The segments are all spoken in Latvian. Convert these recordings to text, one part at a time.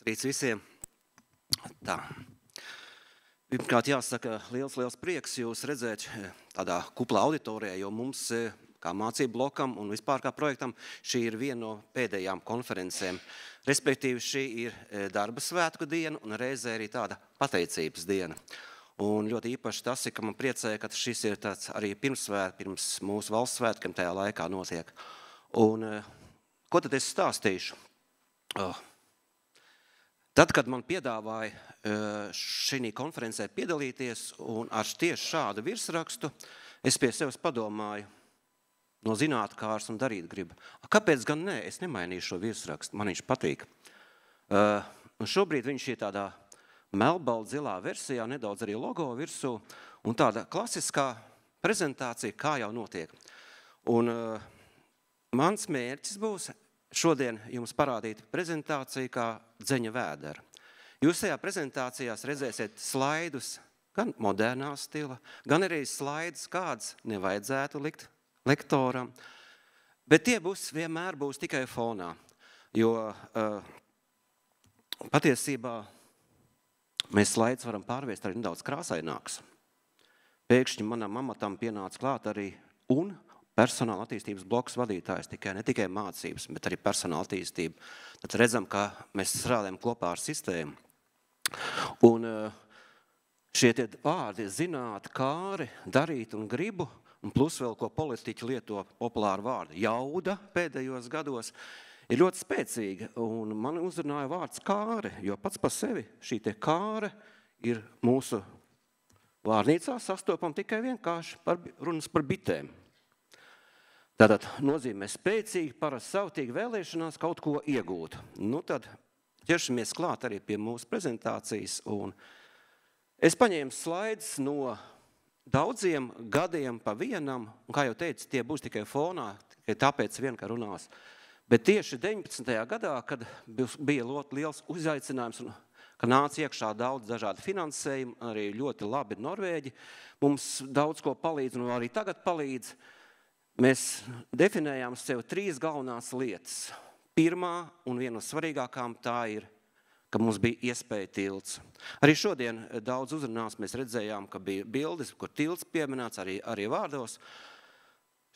Rīts visiem. Tā. Pirmkārt jāsaka, liels prieks jūs redzēt tādā kuplā auditorijā, jo mums, kā mācību blokam un vispār kā projektam, šī ir viena no pēdējām konferencēm. Respektīvi, šī ir darba svētku diena un reizē arī tāda pateicības diena. Un ļoti īpaši tas ir, ka man priecēja, ka šis ir tāds arī pirms mūsu valsts svētkiem tajā laikā notiek. Un ko tad es stāstīšu? Tad, kad man piedāvāja šī konferencē piedalīties un ar tieši šādu virsrakstu, es pie sevis padomāju, no zinātkārs un darīt gribu. Kāpēc gan nē? Es nemainīšu šo virsrakstu, man viņš patīk. Un šobrīd viņš ir tādā melbalda zilā versijā, nedaudz arī logo virsū, un tāda klasiskā prezentācija, kā jau notiek. Un mans mērķis būs šodien jums parādīt prezentāciju kā dzeņa vēdera. Jūs tajā prezentācijās redzēsiet slaidus gan modernā stila, gan arī slaidus, kāds nevajadzētu likt lektoram, bet tie vienmēr būs tikai fonā, jo patiesībā mēs slaidus varam pārviest arī nedaudz krāsaināks. Pēkšņi manam amatam pienāca klāt arī personāla attīstības bloks vadītājs, ne tikai mācības, bet arī personāla attīstība. Tad redzam, ka mēs strādājam kopā ar sistēmu. Un šie tie vārdi zināt, kāri, darīt un gribu, un plus vēl, ko politiķi lieto populāru vārdu, jauda pēdējos gados, ir ļoti spēcīga. Un man uzrunāja vārds kāre, jo pats par sevi šī te kāre ir mūsu vārnīcā sastopam tikai vienkārši runas par bitēm. Tātad nozīmē spēcīgi, parasti savtīgi vēlēšanās kaut ko iegūt. Nu tad ķeršamies klāt arī pie mūsu prezentācijas. Un es paņēmu slaidus no daudziem gadiem pa vienam, un kā jau teicu, tie būs tikai fonā, tikai tāpēc ka runās. Bet tieši 19. gadā, kad bija ļoti liels uzaicinājums, un ka nāca iekšā daudz dažādu finansējumu, arī ļoti labi Norvēģi, mums daudz ko palīdz, un arī tagad palīdz. Mēs definējām sev 3 galvenās lietas. Pirmā un viena no svarīgākām tā ir, ka mums bija iespēja tilts. Arī šodien daudz uzrunās mēs redzējām, ka bija bildes, kur tilts pieminēts arī vārdos.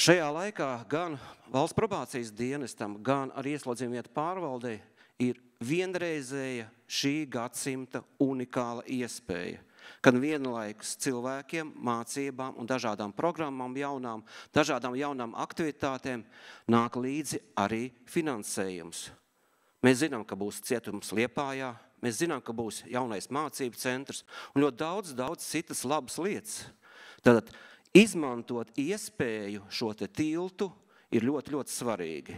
Šajā laikā gan valsts probācijas dienestam, gan arī ieslodzījuma vietu pārvaldei ir vienreizēja šī gadsimta unikāla iespēja, kad vienlaikus cilvēkiem, mācībām un dažādām programmām jaunām, dažādām jaunām aktivitātēm nāk līdzi arī finansējums. Mēs zinām, ka būs cietums Liepājā, mēs zinām, ka būs jaunais mācību centrs un ļoti daudz citas labas lietas. Tātad izmantot iespēju šo te tiltu ir ļoti svarīgi,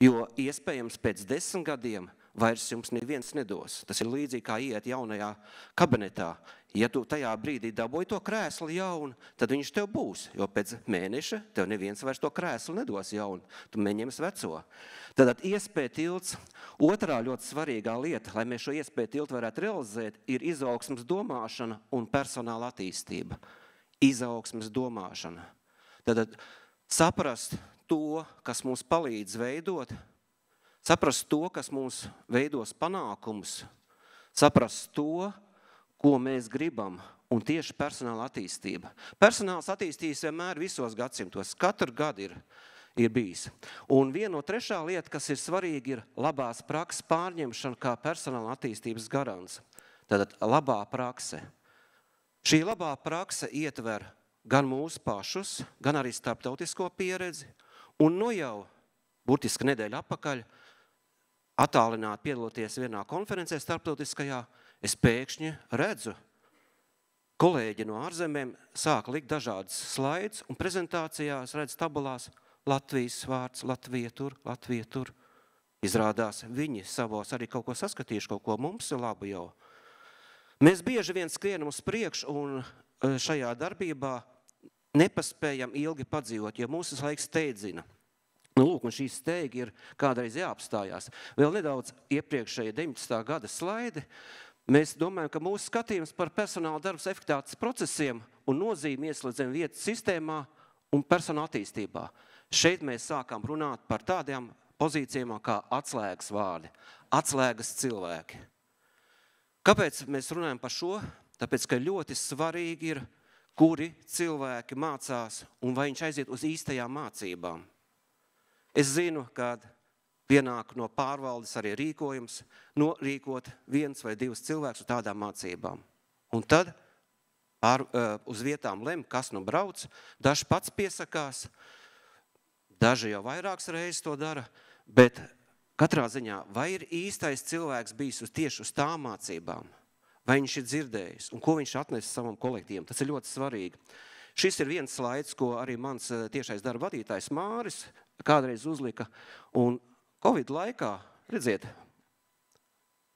jo iespējams pēc 10 gadiem vairs jums neviens nedos. Tas ir līdzīgi kā iet jaunajā kabinetā. Ja tu tajā brīdī dabūji to krēslu jaunu, tad viņš tev būs, jo pēc mēneša tev neviens vairs to krēslu nedos jaunu. Tu ņems veco. Tātad iespēja tilts. Otrā ļoti svarīgā lieta, lai mēs šo iespēju tiltu varētu realizēt, ir izaugsmes domāšana un personāla attīstība. Izaugsmes domāšana. Tātad saprast to, kas mums palīdz veidot, saprast to, kas mums veidos panākumus, saprast to, ko mēs gribam, un tieši personāla attīstība. Personāls attīstīs vienmēr visos gadsimtos, katru gadu ir bijis. Un viena no trešā lieta, kas ir svarīga, ir labās prakses pārņemšana kā personāla attīstības garants. Tātad labā prakse. Šī labā prakse ietver gan mūsu pašus, gan arī starptautisko pieredzi, un nu jau burtiski nedēļu atpakaļ attālināt piedaloties vienā konferencē starptautiskajā, es pēkšņi redzu, kolēģi no ārzemēm sāka likt dažādas slaidus un prezentācijās redz tabulās Latvijas vārds, Latvija tur. Izrādās, viņi savos arī kaut ko saskatījuši, kaut ko mums ir labu jau. Mēs bieži vien skrienam uz priekšu un šajā darbībā nepaspējam ilgi padzīvot, jo mūsu laiks steidzina. Lūk, un šī steigi ir kādreiz jāapstājās. Vēl nedaudz iepriekšēja 19. gada slaidi. Mēs domājam, ka mūsu skatījums par personāla darbas efektivitātes procesiem un nozīmi ieslēdzam vietas sistēmā un personāla attīstībā. Šeit mēs sākām runāt par tādām pozīcijām kā atslēgas vārdi, atslēgas cilvēki. Kāpēc mēs runājam par šo? Tāpēc, ka ļoti svarīgi ir, kuri cilvēki mācās un vai viņš aiziet uz īstajām mācībām. Es zinu, ka pienāk no pārvaldes arī rīkojums, norīkot 1 vai 2 cilvēkus uz tādām mācībām. Un tad uz vietām lem, kas nu brauc, daži pats piesakās, daži jau vairākas reizes to dara, bet katrā ziņā, vai ir īstais cilvēks bijis tieši uz tām mācībām, vai viņš ir dzirdējis un ko viņš atnesa savam kolektīvam, tas ir ļoti svarīgi. Šis ir viens slaids, ko arī mans tiešais darba vadītājs Māris kādreiz uzlika, un Covid laikā, redziet,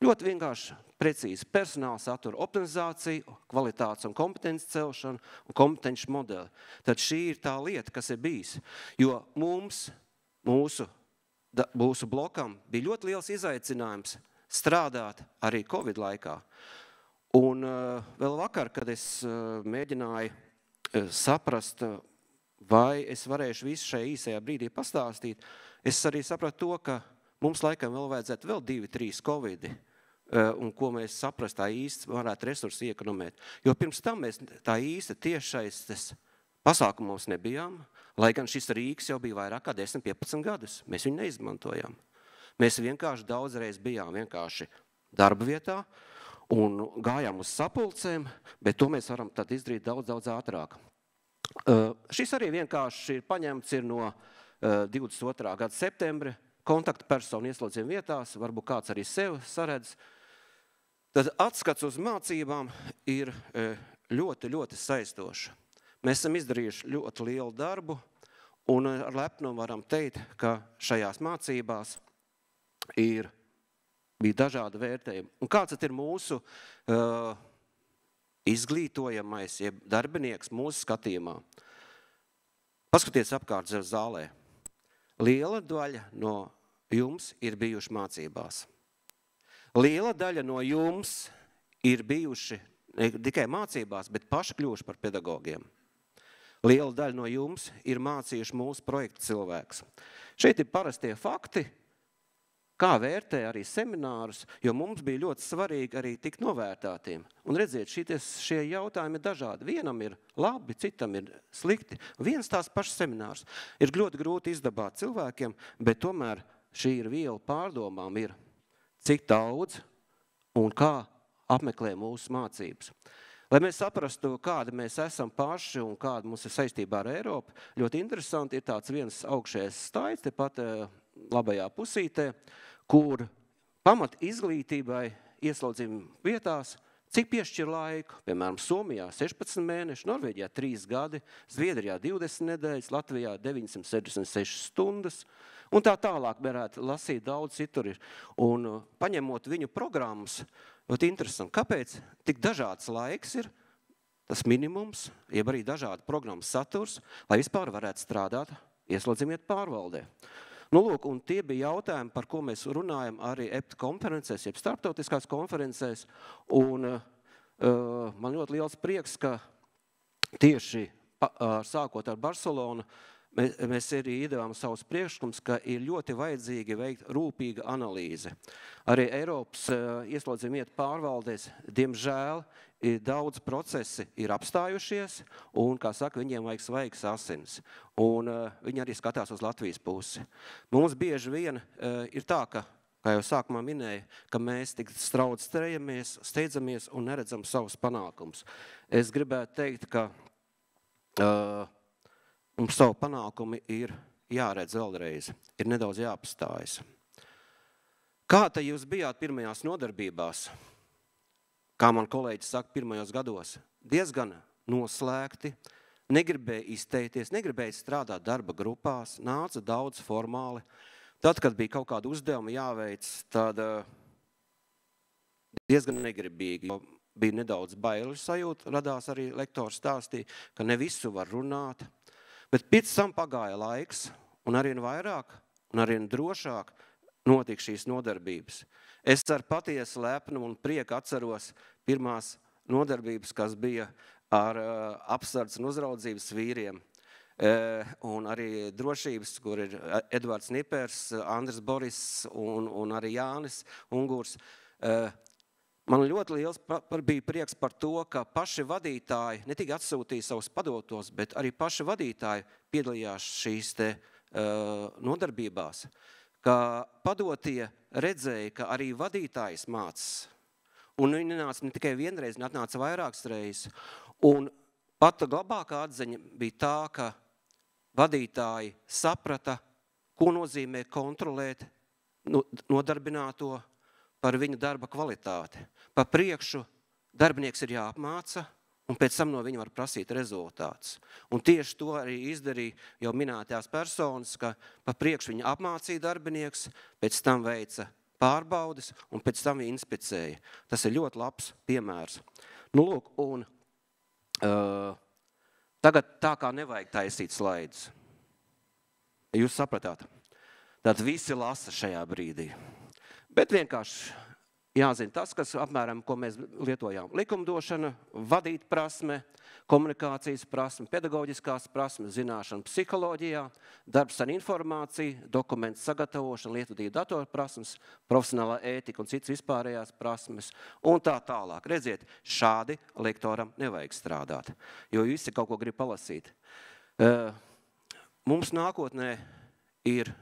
ļoti vienkārši precīzi personāla satura optimizācija, kvalitātes un kompetences celšana un kompetenci modeli. Tad šī ir tā lieta, kas ir bijis, jo mūsu blokam bija ļoti liels izaicinājums strādāt arī Covid laikā. Un vēl vakar, kad es mēģināju saprast, vai es varēšu visu šajā īsajā brīdī pastāstīt, es arī sapratu to, ka mums laikam vēl vajadzētu vēl 2-3 Covidi, un ko mēs saprast tā īsti varētu resursi iekonomēt. Jo pirms tam mēs tā īsti tiešais pasākumos nebijām, lai gan šis rīks jau bija vairāk kā 10-15 gadus. Mēs viņu neizmantojām. Mēs vienkārši daudzreiz bijām vienkārši darba vietā un gājām uz sapulcēm, bet to mēs varam tad izdarīt daudz ātrāk. Šis arī vienkārši ir paņemts no 22. gada septembra kontaktpersonu ieslodzījuma vietās, varbūt kāds arī sev saredz. Tad atskats uz mācībām ir ļoti, ļoti saistoša. Mēs esam izdarījuši ļoti lielu darbu, un ar lepnumu varam teikt, ka šajās mācībās bija dažādi vērtējumi. Un kāds ir mūsu izglītojamais, jeb darbinieks mūsu skatījumā? Paskaties apkārt zālē. Liela daļa no jums ir bijuši mācībās. Liela daļa no jums ir bijuši ne tikai mācībās, bet paši kļuvuši par pedagogiem. Liela daļa no jums ir mācījuši mūsu projektu cilvēks. Šeit ir parastie fakti, kā vērtē arī seminārus, jo mums bija ļoti svarīgi arī tikt novērtātiem. Un redziet, šie jautājumi ir dažādi. Vienam ir labi, citam ir slikti. Viens tās pašas seminārs ir ļoti grūti izdabāt cilvēkiem, bet tomēr šī ir viela pārdomām ir, cik daudz un kā apmeklē mūsu mācības. Lai mēs saprastu, kāda mēs esam paši un kāda mums ir saistībā ar Eiropu, ļoti interesanti ir tāds viens augšējais slaids, tepat labajā pusītē, kur pamat izglītībai ieslodzījuma vietās, cik piešķir laiku, piemēram, Somijā 16 mēneši, Norvēģijā 3 gadi, Zviedrijā 20 nedēļas, Latvijā 966 stundas, un tā tālāk varētu lasīt daudz citur ir. Un paņemot viņu programmas, ļoti interesanti, kāpēc tik dažāds laiks ir, tas minimums, jeb arī dažādi programmas saturs, lai vispār varētu strādāt ieslodzījuma pārvaldē. Nu, lūk, un tie bija jautājumi, par ko mēs runājam arī EPT konferencēs, jeb starptautiskās konferencēs, un man ļoti liels prieks, ka tieši sākot ar Barcelonu, mēs arī iedevām savus priekšlikums, ka ir ļoti vajadzīgi veikt rūpīga analīze. Arī Eiropas ieslodzījuma vietu pārvaldēs, diemžēl, daudz procesi ir apstājušies, un, kā saka, viņiem vajag svaigas asins. Un viņi arī skatās uz Latvijas pusi. Mums bieži vien ir tā, ka, kā jau sākumā minēja, ka mēs tik straudz steidzamies un neredzam savus panākumus. Es gribētu teikt, ka mums savu panākumi ir jāredz vēlreiz, ir nedaudz jāpastājas. Kā tad jūs bijāt pirmajās nodarbībās? Kā man kolēģis saka, pirmajos gados, diezgan noslēgti, negribēja izteikties, negribēja strādāt darba grupās, nāca daudz formāli. Tad, kad bija kaut kāda uzdevuma jāveic, tad diezgan negribīgi, jo bija nedaudz baiļu sajūta, radās arī lektors stāstīja, ka ne visu var runāt. Bet pēc tam pagāja laiks, un arvien vairāk, un arvien drošāk notika šīs nodarbības. Es ar patiesu lepnumu un prieku atceros pirmās nodarbības, kas bija ar apsardzes un uzraudzības vīriem. un arī drošības, kur ir Edvards Nipers, Andris Boris un arī Jānis Ungurs. Man ļoti liels bija prieks par to, ka paši vadītāji ne tikai atsūtīja savus padotos, bet arī paši vadītāji piedalījās šīs te nodarbībās, ka padotie redzēja, ka arī vadītājs mācās. Un viņi nāca ne tikai vienreiz, viņi atnāca vairākas reizes. Un pat labākā atziņa bija tā, ka vadītāji saprata, ko nozīmē kontrolēt nodarbināto par viņu darba kvalitāti. Pa priekšu darbinieks ir jāapmāca, un pēc tam no viņa var prasīt rezultātus. Un tieši to arī izdarīja jau minētās personas, ka pa priekšu viņa apmācīja darbinieks, pēc tam veica pārbaudes, un pēc tam viņa inspicēja. Tas ir ļoti labs piemērs. Nu, lūk, un tagad tā kā nevajag taisīt slaidus. Jūs sapratāt? Tad visi lasa šajā brīdī. Bet vienkārši jāzina tas, kas apmēram, ko mēs lietojām. Likumdošana, vadīt prasme, komunikācijas prasme, pedagoģiskās prasme, zināšana psiholoģijā, darbs ar informāciju, dokumentu sagatavošana, lietvedību datorprasmes, profesionālā ētika un citas vispārējās prasmes un tā tālāk. Redziet, šādi lektoram nevajag strādāt, jo visi kaut ko grib palasīt. Mums nākotnē ir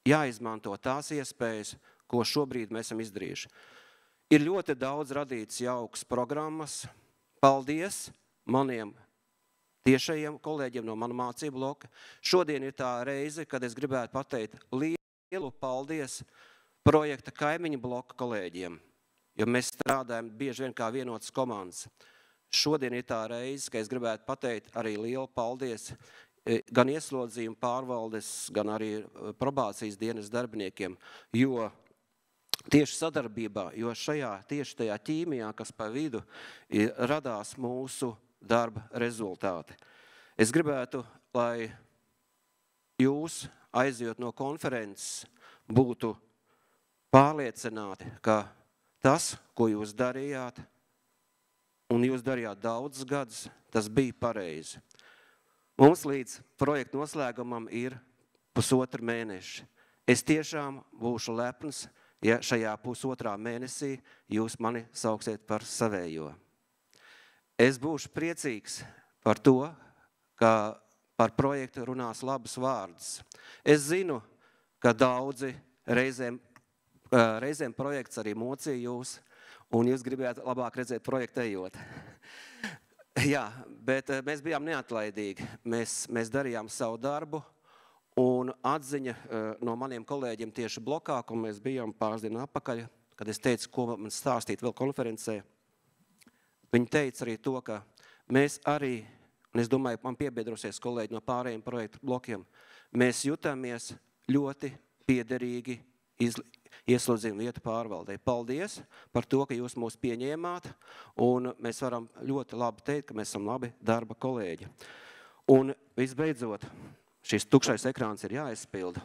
jāizmanto tās iespējas, ko šobrīd mēs esam izdarījuši. Ir ļoti daudz radīts jauks programmas. Paldies maniem tiešajiem kolēģiem no mana mācību bloka. Šodien ir tā reize, kad es gribētu pateikt lielu paldies projekta kaimiņu bloka kolēģiem, jo mēs strādājam bieži vien kā vienotas komandas. Šodien ir tā reize, ka es gribētu pateikt arī lielu paldies gan ieslodzījuma pārvaldes, gan arī probācijas dienas darbiniekiem, jo tieši sadarbībā, jo tieši tajā ķīmijā, kas pa vidu, radās mūsu darba rezultāti. Es gribētu, lai jūs, aizjot no konferences, būtu pārliecināti, ka tas, ko jūs darījāt, un jūs darījāt daudzus gadus, tas bija pareizi. Mums līdz projekta noslēgumam ir 1,5 mēneši. Es tiešām būšu lepns, ja šajā 1,5 mēnesī jūs mani sauksiet par savējo. Es būšu priecīgs par to, ka par projektu runās labus vārdus. Es zinu, ka daudzi reizēm projekts arī mocīja jūs, un jūs gribētu labāk redzēt projektu ejot. Jā, bet mēs bijām neatlaidīgi. Mēs darījām savu darbu, un atziņa no maniem kolēģiem tieši blokā, ko mēs bijām pāris dienu atpakaļ, kad es teicu, ko man stāstīt vēl konferencē. Viņi teica arī to, ka mēs arī, un es domāju, man piebiedrosies kolēģi no pārējiem projektu blokiem, mēs jutamies ļoti piederīgi ieslodzījuma vietu pārvaldē. Paldies par to, ka jūs mūs pieņēmāt, un mēs varam ļoti labi teikt, ka mēs esam labi darba kolēģi. Un visbeidzot, šis tukšais ekrāns ir jāizpilda.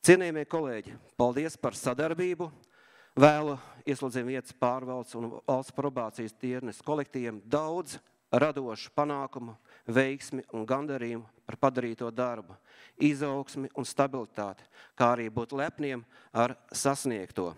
Cienījamie kolēģi, paldies par sadarbību. Vēlu ieslodzījuma vietas pārvaldes un valsts probācijas dienas kolektīviem daudz radošu panākumu, veiksmi un gandarījumu par padarīto darbu, izaugsmi un stabilitāti, kā arī būt lepniem ar sasniegto.